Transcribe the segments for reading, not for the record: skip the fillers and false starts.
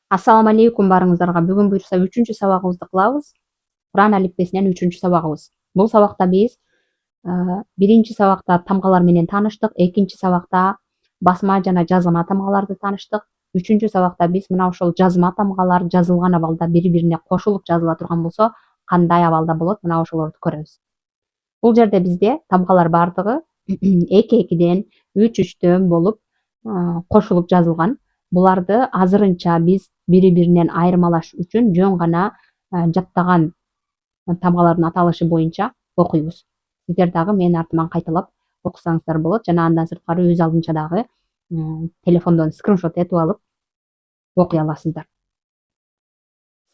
Ассаламу алейкум барыңыздарга. Бүгүн буюрса 3-чү сабагыбызды кылабыз. Куран алифбесинен 3-чү сабагыбыз. Бул сабакта биз биринчи сабакта тамгалар менен тааныштык, экинчи сабакта басма жана жазма тамгаларды тааныштык. 3-чү сабакта биз мына ошол жазма тамгалар жазылган абалда бири-бирине кошулуп жазыла турган болсо, кандай абалда болот, мына ошолорду көрөбүз. Бул жерде бизде тамгалар бардыгы 2-2ден, 3-3төн болуп кошулуп жазылган. Буларды азырынча биз бири-биринен айырмалаш үчүн жөн гана жаттаган тамгалардын аталышы боюнча окуйбуз. Сиздер дагы менин артыман кайталап окусаңыздар болот жана андан сырткары өз алдынча дагы телефондон скриншот этип алып окуй аласыздар.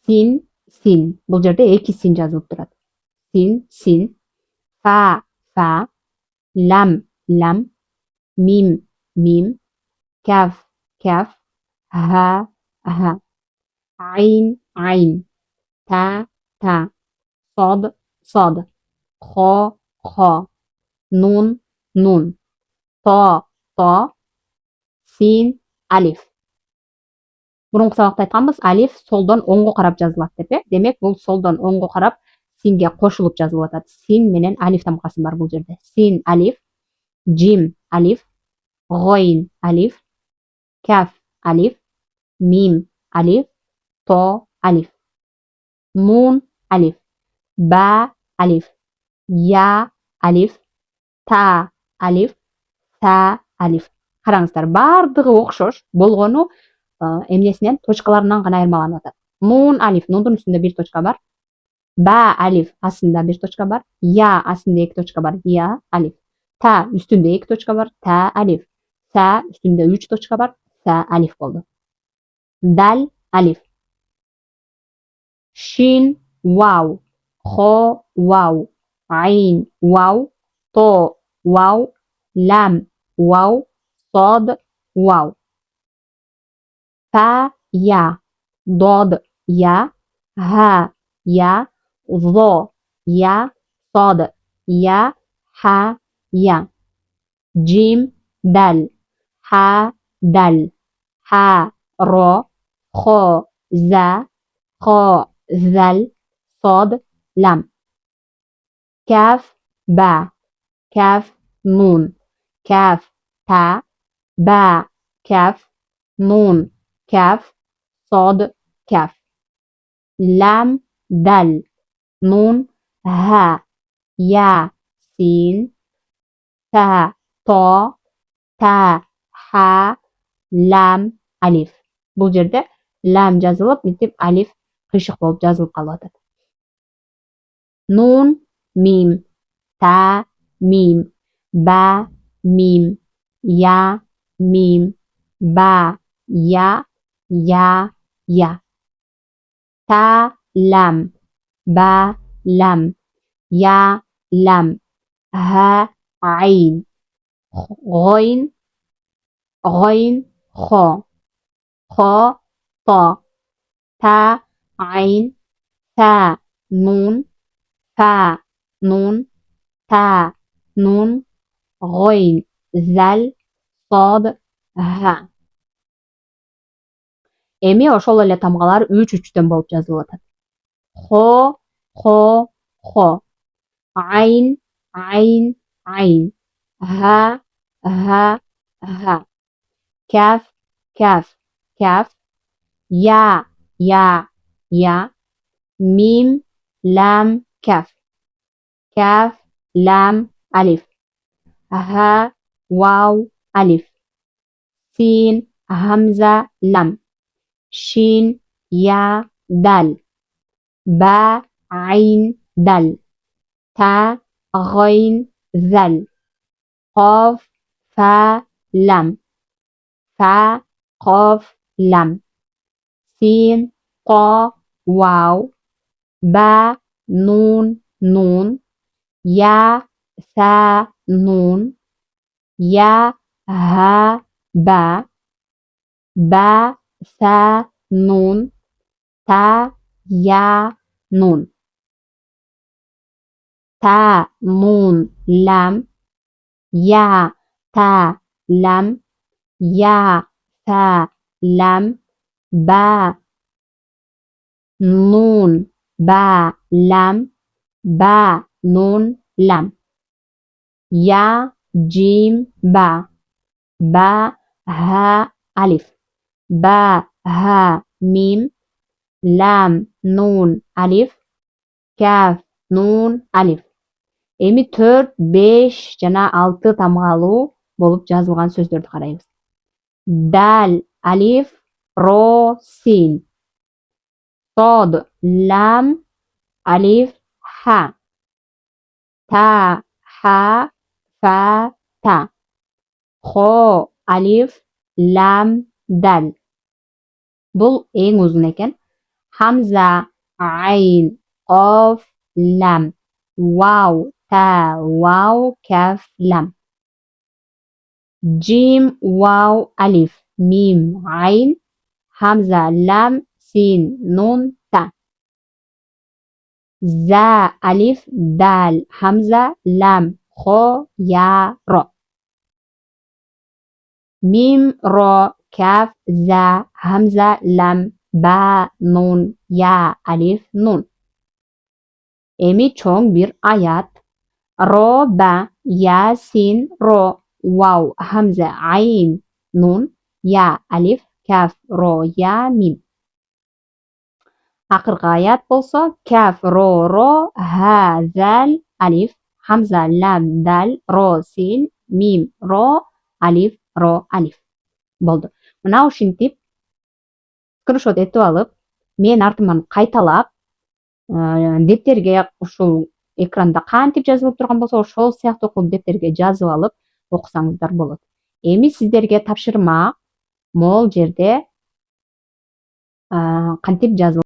Син, син. Бул жерде 2 син жазылып турат. Син, син. Фа, фа. Лам, лам. Мим, мим. Каф, каф. ها ها عين عين تا تا صاد صاد خا خا نون نون طا طا سين алиф. Мурунку сабакта айтканбыз, алиф солдон оңго карап жазылат деп, демек бул солдон оңго карап синге кошулуп жазылып атат. Син менен алиф тамкасы бар бул жерде. Син алиф, жим алиф, гойн алиф, каф алиф, мим алиф, то алиф, нун алиф, ба алиф, я алиф, та алиф, са алиф. Караңыздар, бардыгы окшош болгону эмнесинен, точкаларынан гана айырмаланып атат. Нун алиф, нундун үстүндө 1 точка бар. Ба алиф астында 1 точка бар. Я астында 2 точка бар. Я алиф. Та үстүндө 2 точка бар. Та алиф. Са үстүндө 3 точка бар. Са алиф болду. Дал алиф. Шин вау. Хо вау. Айн вау. То вау. Лам вау. Сод вау. Фа я. Дод я. Ха я. Зо я. Сод я. Ха я. Джим дал. Ха дал. ха ро. خو زا خو ذل صاد لم. كاف با كاف نون كاف تا با كاف نون كاف صاد كاف. لام دل نون ها يا سين تا تا تا ха لام алиф. Бул жерде лам жазылып, мынтип алиф кыйшык болуп жазылып калып атат. Нун мим, та мим, ба мим, я мим, ба я я. Та лам, ба лам, я лам, ха айн, гойн гойн хо, خا طا تا عين تا نون فا نون تا نون غين زل صاد ها. Эми ошол эле тамгалар 3-3төн болуп жазылып атат. Хо хо хо. Айн айн айн. ха ха ха. Каф каф كاف يا يا ميم لام كاف كاف لام ألف ها واو ألف سين همزة لم شين يا دال با عين دل تا غين ذل قاف فا لم فا قاف لم سين قا واو با نون نون يا ثا نون يا ها با با ثا نون تا يا نون تا نون لم يا تا لم يا ثا لم با Nun, ba, lam, ba, nun, lam. Ya, jim, ba, ha, alif. Ba, ha, mim, lam, nun, alif. Kaf, nun, alif. Эми 4, 5 жана 6 тамгалуу болуп жазылган сөздөрдү карайбыз. Дал, алиф, ро, син. Сод, лам, alif, ha. Ta, ha, fa, ta. Xo, alif, lam, dal. Бул эң узун экен. Хамза, айн, қоф, лам. Вау, та, вау, каф, лам. Jim, вау, alif, mim, айн, hamza, lam, sin, nun, ta. За, alif, dal, hamza, lam, xo, ya, ro. Mim, ro, kaf, za, hamza, lam, ba, nun, ya, alif, nun. Эми чоң бир аят. Ро, ба, я, син, ро, вау, хамза, айн, нун, я, алиф, каф, ро, я, мим. Акыркы аят болсо каф, ро, ха, зал, алиф, хамза, лам, дал, ро, син, мим, ро, алиф, болду. Мына ушинтип скриншот этип алып, мен артыман кайталап, дептерге ушул экранда кантип жазылып турган болсо ошол сыяктуу кылып дептерге жазып алып окусаңыздар болот. Эми сиздерге тапшырма могул жерде кантип жазылып